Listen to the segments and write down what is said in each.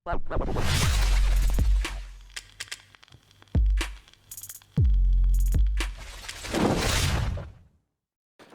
Alright,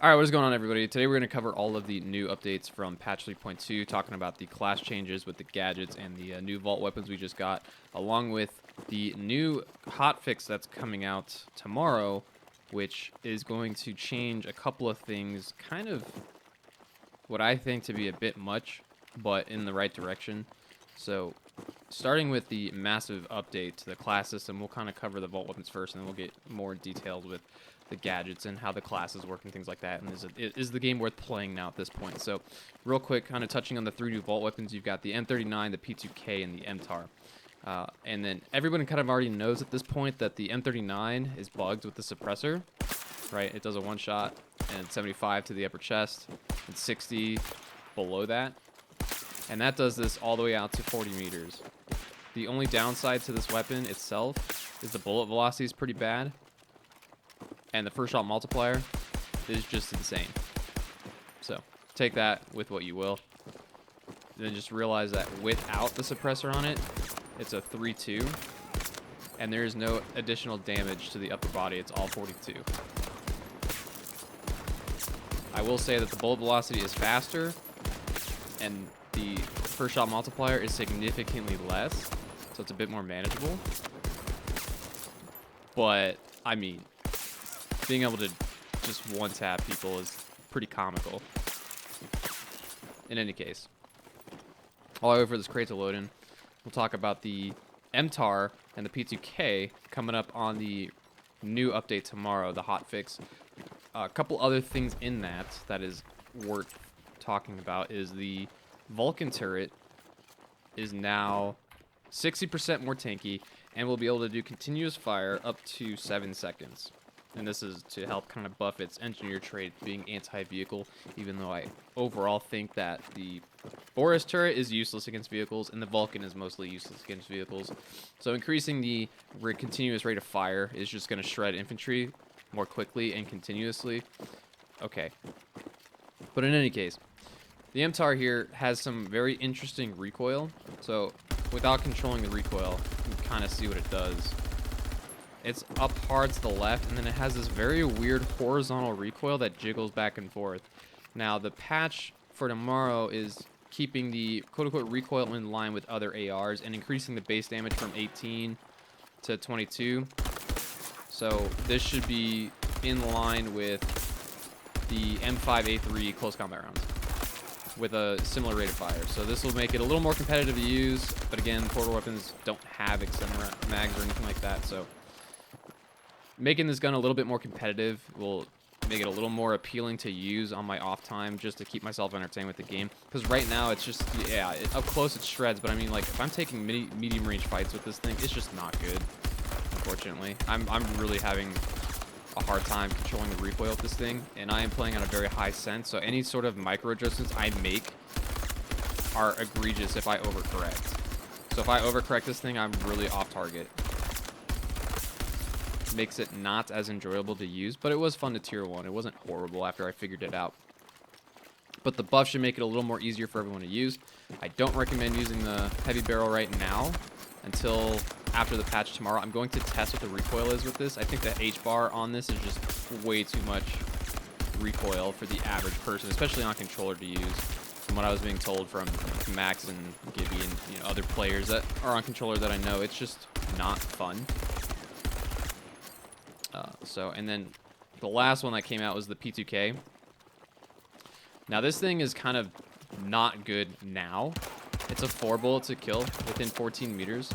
what is going on, everybody? Today we're going to cover all of the new updates from patch 3.2, talking about the class changes with the gadgets and the new vault weapons we just got, along with the new hotfix that's coming out tomorrow, which is going to change a couple of things, kind of what I think to be a bit much, but in the right direction. So, starting with the massive update to the class system, we'll kind of cover the vault weapons first, and then we'll get more detailed with the gadgets and how the classes work and things like that, and is the game worth playing now at this point. So real quick, kind of touching on the three new vault weapons, you've got the M39, the P2K, and the MTAR. And then everyone kind of already knows at this point that the M39 is bugged with the suppressor, right? It does a one-shot, and 75 to the upper chest, and 60 below that. And that does this all the way out to 40 meters. The only downside to this weapon itself is the bullet velocity is pretty bad. And the first shot multiplier is just insane. So take that with what you will. And then just realize that without the suppressor on it, it's a 3-2. And there is no additional damage to the upper body. It's all 42. I will say that the bullet velocity is faster, and the first shot multiplier is significantly less, so it's a bit more manageable. But, I mean, being able to just one-tap people is pretty comical. In any case, while I wait for this crate to load in, we'll talk about the MTAR and the P2K coming up on the new update tomorrow, the hotfix. A couple other things in that is worth talking about is the Vulcan turret is now 60% more tanky and will be able to do continuous fire up to 7 seconds. And this is to help kind of buff its engineer trait being anti-vehicle, even though I overall think that the Boris turret is useless against vehicles and the Vulcan is mostly useless against vehicles. So increasing the continuous rate of fire is just going to shred infantry more quickly and continuously. Okay. But in any case, the MTAR here has some very interesting recoil. So without controlling the recoil, you can kind of see what it does. It's up hard to the left, and then it has this very weird horizontal recoil that jiggles back and forth. Now, the patch for tomorrow is keeping the quote-unquote recoil in line with other ARs and increasing the base damage from 18 to 22. So this should be in line with the M5A3 close combat rounds with a similar rate of fire. So this will make it a little more competitive to use, but again, portal weapons don't have extended mags or anything like that, so making this gun a little bit more competitive will make it a little more appealing to use on my off time just to keep myself entertained with the game. Because right now it's just, yeah, up close it shreds, but I mean, like, if I'm taking medium range fights with this thing, it's just not good, unfortunately. I'm really having a hard time controlling the recoil with this thing, and I am playing on a very high sense, so any sort of micro adjustments I make are egregious if I overcorrect. So if I overcorrect this thing, I'm really off target. Makes it not as enjoyable to use, but it was fun to tier 1. It wasn't horrible after I figured it out. But the buff should make it a little more easier for everyone to use. I don't recommend using the heavy barrel right now until after the patch tomorrow. I'm going to test what the recoil is with this. I think the H-bar on this is just way too much recoil for the average person, especially on controller to use. From what I was being told from Max and Gibby and other players that are on controller that I know, it's just not fun. And then the last one that came out was the P2K. Now this thing is kind of not good now. It's a 4 bullet to kill within 14 meters.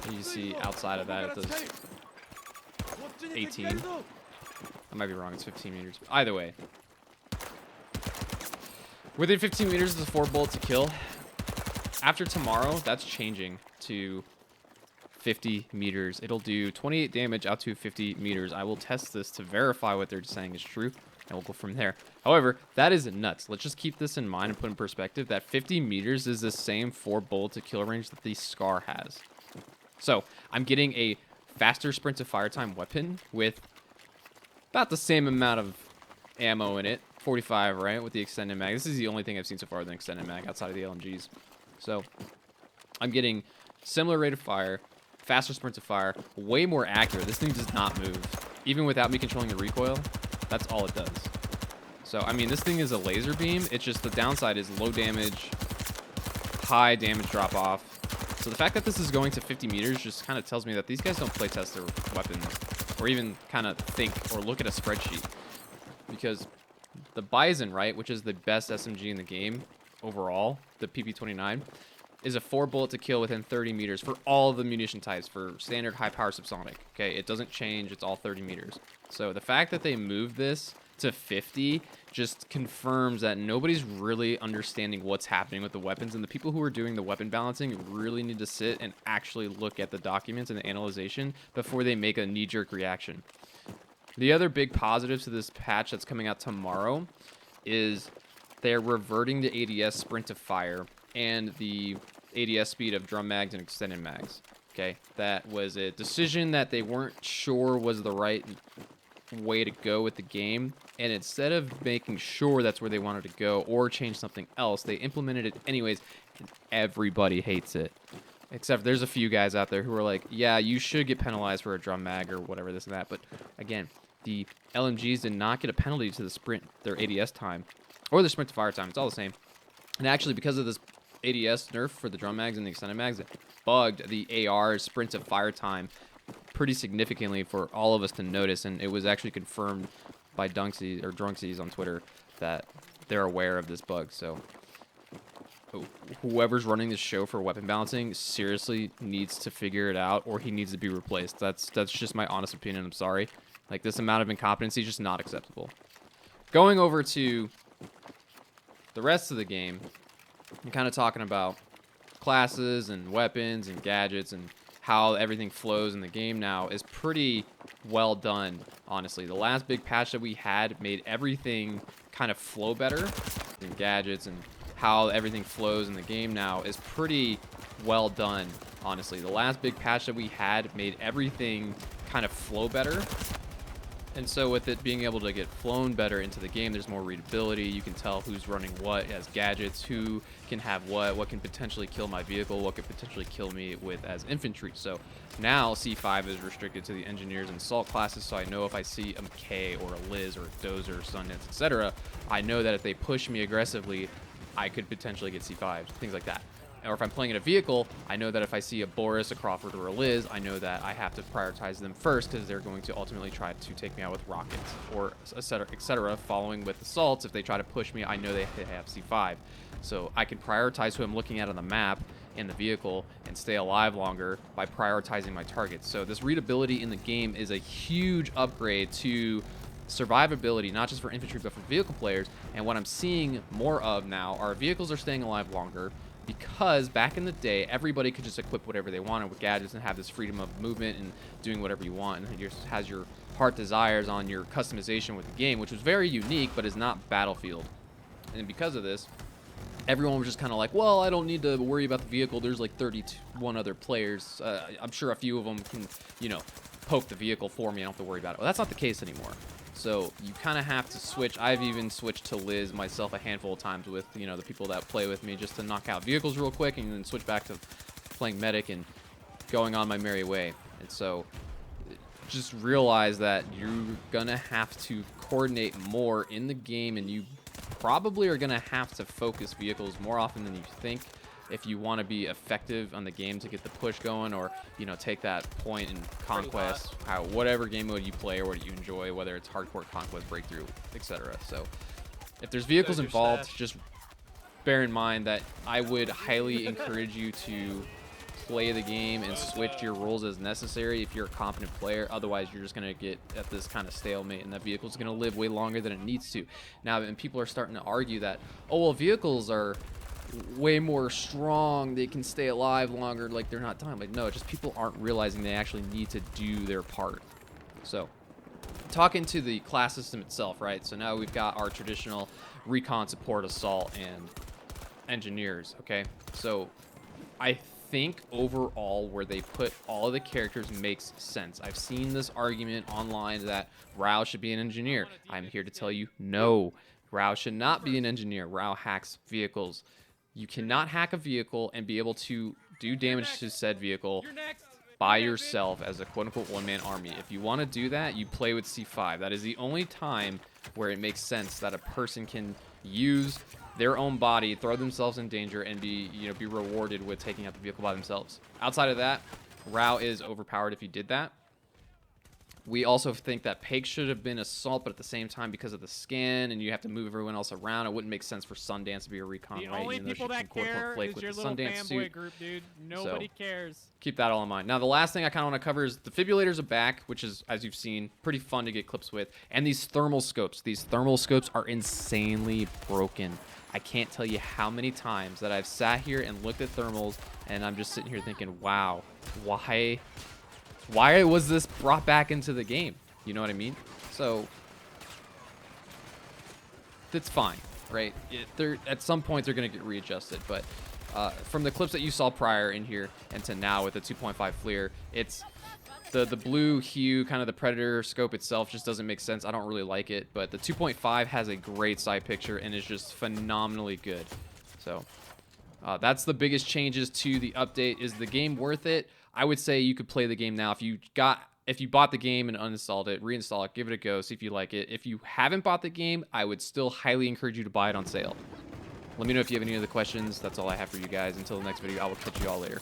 And you see outside of that it does 18. I might be wrong, it's 15 meters. Either way. Within 15 meters is a 4 bullet to kill. After tomorrow, that's changing to 50 meters. It'll do 28 damage out to 50 meters. I will test this to verify what they're saying is true, and we'll go from there. However, that is nuts. Let's just keep this in mind and put in perspective that 50 meters is the same 4 bullet to kill range that the Scar has. So I'm getting a faster sprint to fire time weapon with about the same amount of ammo in it. 45, right, with the extended mag. This is the only thing I've seen so far with an extended mag outside of the LMGs. So I'm getting similar rate of fire, faster sprint of fire, way more accurate. This thing does not move. Even without me controlling the recoil, that's all it does. So, I mean, this thing is a laser beam. It's just the downside is low damage, high damage drop off. So the fact that this is going to 50 meters just kind of tells me that these guys don't play test their weapons or even kind of think or look at a spreadsheet. Because the Bison, right, which is the best SMG in the game overall, the PP-29, is a 4-bullet to kill within 30 meters for all of the munition types for standard high-power subsonic. Okay, it doesn't change. It's all 30 meters. So the fact that they moved this to 50 just confirms that nobody's really understanding what's happening with the weapons, and the people who are doing the weapon balancing really need to sit and actually look at the documents and the analyzation before they make a knee-jerk reaction. The other big positives to this patch that's coming out tomorrow is they're reverting the ADS sprint to fire and the ADS speed of drum mags and extended mags. Okay, that was a decision that they weren't sure was the right way to go with the game, and instead of making sure that's where they wanted to go or change something else, they implemented it anyways, and everybody hates it. Except there's a few guys out there who are like, yeah, you should get penalized for a drum mag or whatever, this and that. But again, the LMGs did not get a penalty to the sprint, their ADS time, or the sprint to fire time. It's all the same. And actually, because of this ADS nerf for the drum mags and the extended mags, it bugged the AR's sprint to fire time pretty significantly for all of us to notice. And it was actually confirmed by Dunksies or Drunksies on Twitter that they're aware of this bug. So whoever's running this show for weapon balancing seriously needs to figure it out, or he needs to be replaced. That's just my honest opinion. I'm sorry. Like, this amount of incompetency is just not acceptable. Going over to the rest of the game, I'm kind of talking about classes and weapons and gadgets and how everything flows in the game now is pretty well done, honestly. The last big patch that we had made everything kind of flow better, and gadgets and how everything flows in the game now is pretty well done, honestly. The last big patch that we had made everything kind of flow better. And so with it being able to get flown better into the game, there's more readability. You can tell who's running what as gadgets, who can have what can potentially kill my vehicle, what could potentially kill me with as infantry. So now C5 is restricted to the engineers and assault classes, so I know if I see a McKay or a Liz or a Dozer or Sundance, etc., I know that if they push me aggressively, I could potentially get C5, things like that. Or if I'm playing in a vehicle, I know that if I see a Boris, a Crawford, or a Liz, I know that I have to prioritize them first because they're going to ultimately try to take me out with rockets or etc. Following with assaults, if they try to push me, I know they have C5. So I can prioritize who I'm looking at on the map in the vehicle and stay alive longer by prioritizing my targets. So this readability in the game is a huge upgrade to survivability, not just for infantry, but for vehicle players. And what I'm seeing more of now are vehicles are staying alive longer, because back in the day, everybody could just equip whatever they wanted with gadgets and have this freedom of movement and doing whatever you want, and it just has your heart desires on your customization with the game, which was very unique, but is not Battlefield. And because of this, everyone was just kind of like, well, I don't need to worry about the vehicle. There's like 31 other players. I'm sure a few of them can, poke the vehicle for me. I don't have to worry about it. Well, that's not the case anymore. So you kind of have to switch. I've even switched to Liz myself a handful of times with, the people that play with me, just to knock out vehicles real quick and then switch back to playing medic and going on my merry way. And so just realize that you're going to have to coordinate more in the game, and you probably are going to have to focus vehicles more often than you think if you want to be effective on the game to get the push going, or take that point in conquest, whatever game mode you play or what you enjoy, whether it's hardcore, conquest, breakthrough, etc. So if there's vehicles involved, just bear in mind that I would highly encourage you to play the game and switch your roles as necessary if you're a competent player. Otherwise, you're just going to get at this kind of stalemate, and that vehicle's going to live way longer than it needs to. Now, and people are starting to argue that, oh, well, vehicles are way more strong, they can stay alive longer, like they're not dying. Like, no, just people aren't realizing they actually need to do their part. So talking to the class system itself, right? So now we've got our traditional recon, support, assault, and engineers. Okay, so I think overall where they put all of the characters makes sense. I've seen this argument online that Rao should be an engineer. I'm here to tell you no, Rao should not be an engineer. Rao hacks vehicles. You cannot hack a vehicle and be able to do damage to said vehicle by yourself as a quote-unquote one-man army. If you want to do that, you play with C5. That is the only time where it makes sense that a person can use their own body, throw themselves in danger, and be rewarded with taking out the vehicle by themselves. Outside of that, Rao is overpowered if you did that. We also think that Peg should have been Assault, but at the same time, because of the skin and you have to move everyone else around, it wouldn't make sense for Sundance to be a recon, The right? only people that care is your little fanboy group, dude. Nobody cares. Keep that all in mind. Now, the last thing I kind of want to cover is defibrillators are back, which is, as you've seen, pretty fun to get clips with. And these thermal scopes. These thermal scopes are insanely broken. I can't tell you how many times that I've sat here and looked at thermals, and I'm just sitting here thinking, wow, why was this brought back into the game? You know what I mean? So that's fine, right? At some point they're going to get readjusted, but from the clips that you saw prior in here and to now with the 2.5 FLIR, it's the blue hue, kind of the Predator scope itself just doesn't make sense. I don't really like it, but the 2.5 has a great side picture and is just phenomenally good. So that's the biggest changes to the update. Is the game worth it? I would say you could play the game now. If you bought the game and uninstalled it, reinstall it, give it a go, see if you like it. If you haven't bought the game, I would still highly encourage you to buy it on sale. Let me know if you have any other questions. That's all I have for you guys. Until the next video, I will catch you all later.